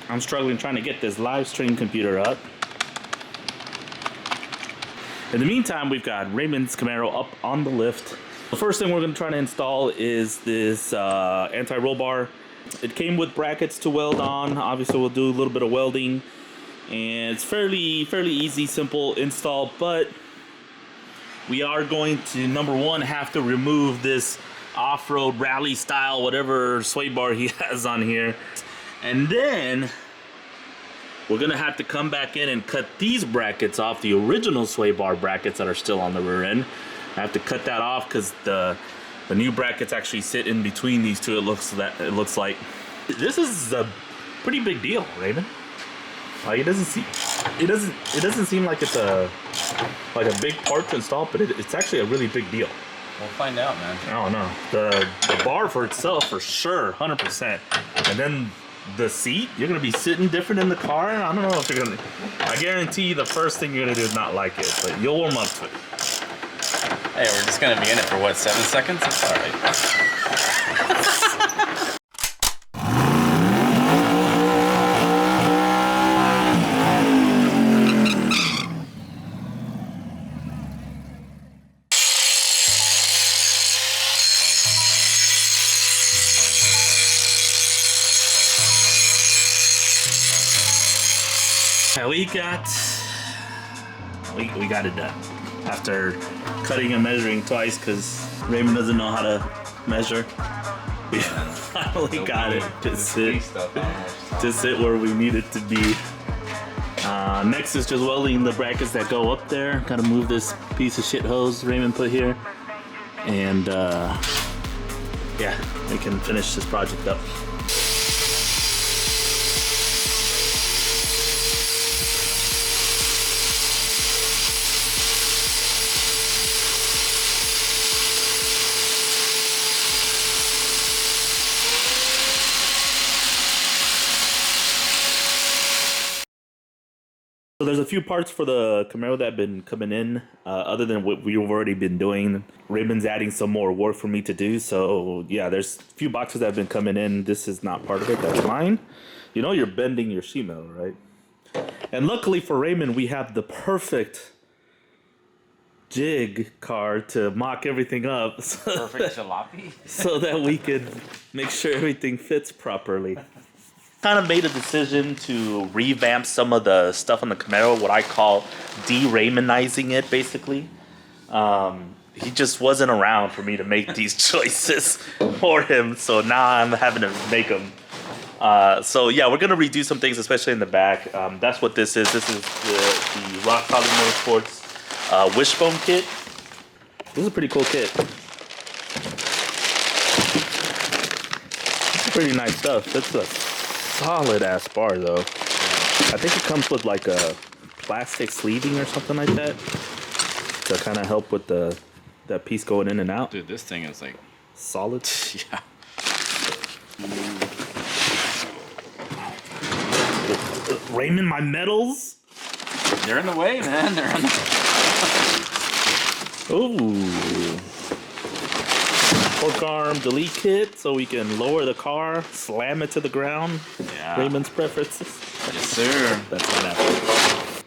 I'm struggling trying to get this live stream computer up. In the meantime, we've got Raymond's Camaro up on the lift. The first thing we're going to try to install is this anti-roll bar. It came with brackets to weld on. Obviously, we'll do a little bit of welding. And it's fairly easy, simple install, but we are going to, number one, have to remove this off-road rally style, whatever sway bar he has on here. And then we're gonna have to come back in and cut these brackets off, the original sway bar brackets that are still on the rear end. I have to cut that off because the new brackets actually sit in between these two. It looks like this is a pretty big deal, Raymond. Like it doesn't seem like it's a big part to install, but it's actually a really big deal. We'll find out, man. I don't know. The bar for itself, for sure, 100%. And then the seat, you're gonna be sitting different in the car. I don't know if you're gonna. I guarantee you, the first thing you're gonna do is not like it, but you'll warm up to it. Hey, we're just gonna be in it for what, 7 seconds? It's all right. We got it done after cutting and measuring twice because Raymond doesn't know how to measure. We finally got it to sit where we need it to be. Next is just welding the brackets that go up there. Gotta move this piece of shit hose Raymond put here, and yeah, we can finish this project up. So there's a few parts for the Camaro that have been coming in, other than what we've already been doing. Raymond's adding some more work for me to do. So yeah, there's a few boxes that have been coming in. This is not part of it. That's mine. You know you're bending your sheet metal, right? And luckily for Raymond, we have the perfect jig car to mock everything up. Perfect jalopy. So that we could make sure everything fits properly. Kind of made a decision to revamp some of the stuff on the Camaro, what I call de-Raymondizing it, basically. He just wasn't around for me to make these choices for him, so now I'm having to make them. So yeah, we're gonna redo some things, especially in the back. That's what this is. This is the Rock Solid Motorsports Wishbone kit. This is a pretty cool kit. It's pretty nice stuff. It's a solid ass bar though. I think it comes with like a plastic sleeving or something like that to kind of help with that piece going in and out. Dude, this thing is like solid. Yeah. Raymond, my medals. They're in the way, man. They're in the Ooh. Fork arm delete kit so we can lower the car, slam it to the ground. Yeah. Raymond's preferences. Yes, sir. That's not happening.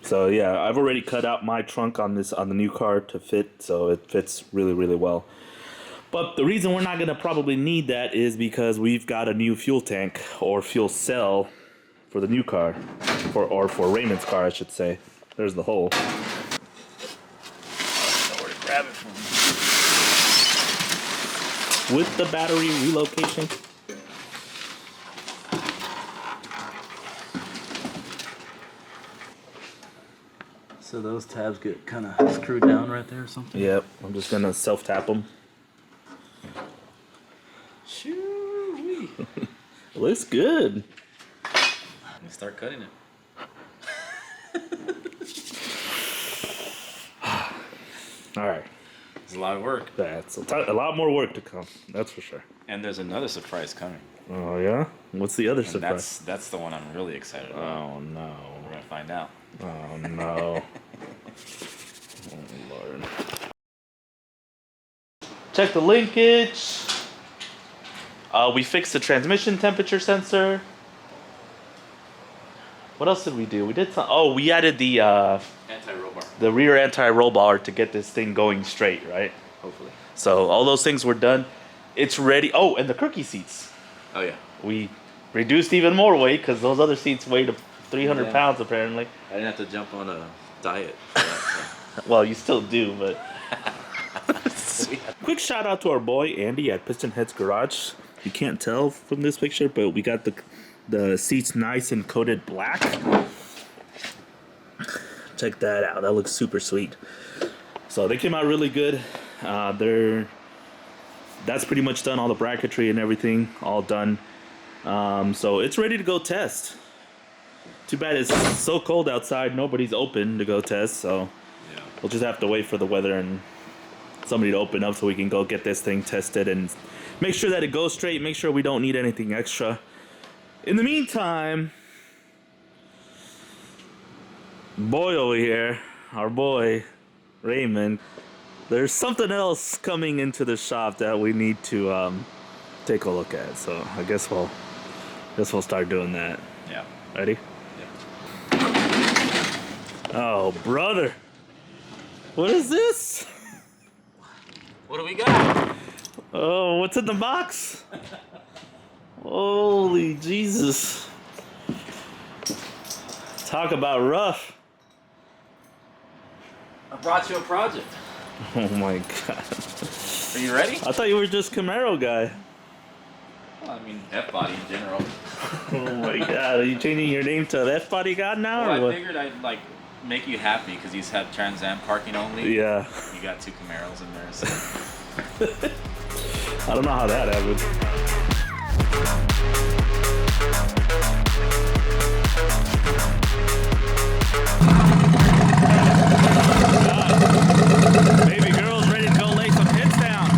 So yeah, I've already cut out my trunk on the new car to fit, so it fits really, really well. But the reason we're not gonna probably need that is because we've got a new fuel tank or fuel cell for the new car, or for Raymond's car, I should say. There's the hole. Grab it from With the battery relocation. So those tabs get kind of screwed down right there or something? Yep, I'm just gonna self-tap them. Shoo-wee. It looks good. Let me start cutting it. All right. It's a lot of work. That's a lot more work to come, that's for sure. And there's another surprise coming. Oh, yeah? What's the other And surprise? that's the one I'm really excited about. Oh, no. We're going to find out. Oh, no. Oh, Lord. Check the linkage. We fixed the transmission temperature sensor. What else did we do? We did some. Oh, we added the Anti-roll bar. the rear anti-roll bar to get this thing going straight, right? Hopefully. So all those things were done. It's ready. Oh, and the cookie seats. Oh yeah. We reduced even more weight because those other seats weighed 300 Yeah. pounds apparently. I didn't have to jump on a diet for that. Well, you still do, but. Sweet. Quick shout out to our boy Andy at Piston Heads Garage. You can't tell from this picture, but we got the seats nice and coated black. Check that out. That looks super sweet. So they came out really good. That's pretty much done. All the bracketry and everything, all done. So it's ready to go test. Too bad it's so cold outside. Nobody's open to go test. So Yeah. we'll just have to wait for the weather and somebody to open up so we can go get this thing tested and make sure that it goes straight. Make sure we don't need anything extra. In the meantime, boy over here, our boy Raymond, there's something else coming into the shop that we need to take a look at. So I guess we'll start doing that. Yeah. Ready? Yeah. Oh, brother. What is this? What do we got? Oh, what's in the box? Holy Jesus. Talk about rough. I brought you a project. Oh my God. Are you ready? I thought you were just Camaro guy. Well, I mean, F-body in general. Oh my God. Are you changing your name to the F-Body God now Well, or I what? figured I'd like make you happy because he's had Trans Am parking only. Yeah. You got 2 Camaros in there, so. I don't know how that happened. Baby girl's ready to go lay some hits down.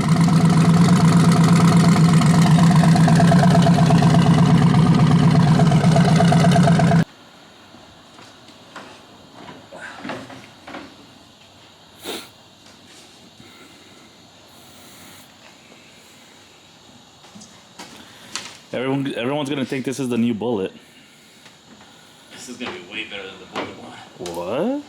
Everyone's gonna think this is the new Bullet. This is gonna be way better than the Bullet one. What?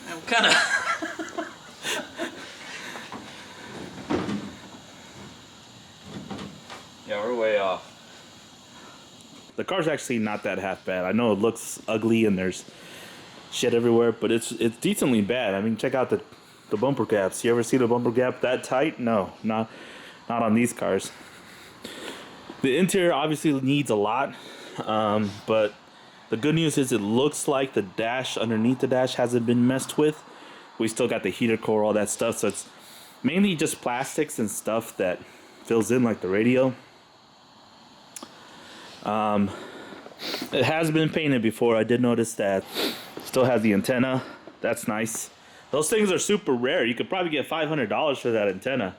I'm kind of. Yeah, we're way off. The car's actually not that half bad. I know it looks ugly and there's shit everywhere, but it's decently bad. I mean, check out the bumper gaps. You ever see the bumper gap that tight? No, not on these cars. The interior obviously needs a lot, but the good news is it looks like the dash underneath the dash hasn't been messed with. We still got the heater core, all that stuff, so it's mainly just plastics and stuff that fills in like the radio. It has been painted before. I did notice that. Still has the antenna. That's nice. Those things are super rare. You could probably get $500 for that antenna.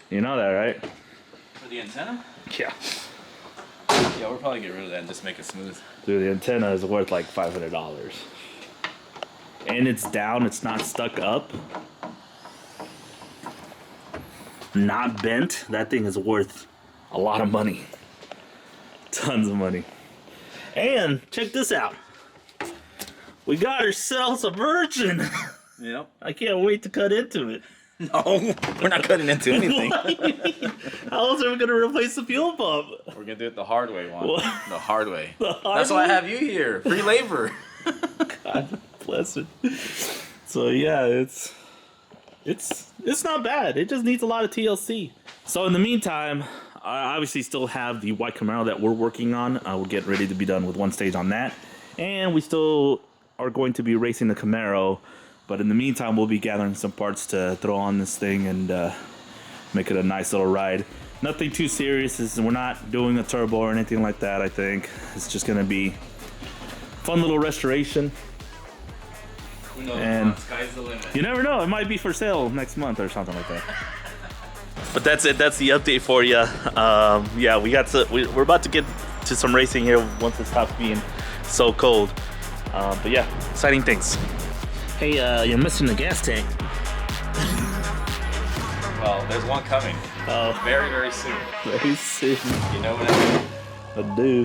You know that, right? For the antenna? Yeah. Yeah, we'll probably get rid of that and just make it smooth. Dude, the antenna is worth like $500. And it's down. It's not stuck up. Not bent. That thing is worth a lot of money. Tons of money. And check this out. We got ourselves a Virgin. Yep. I can't wait to cut into it. No, we're not cutting into anything. What do you mean? How else are we gonna replace the fuel pump? We're gonna do it the hard way, Juan. What? The hard way. The hard That's why I way? have you here. Free labor. God bless it. So yeah, it's not bad. It just needs a lot of TLC. So in the meantime, I obviously still have the white Camaro that we're working on. We're getting ready to be done with one stage on that, and we still are going to be racing the Camaro. But in the meantime, we'll be gathering some parts to throw on this thing and make it a nice little ride. Nothing too serious. We're not doing a turbo or anything like that, I think. It's just going to be fun little restoration. Who knows? And Sky's the limit. you never know. It might be for sale next month or something like that. But that's it. That's the update for you. Yeah, we're about to get to some racing here once it stops being so cold. But yeah, exciting things. Hey, you're missing the gas tank. Well, there's one coming. Oh, Very, very soon. very soon. You know what I mean? I do.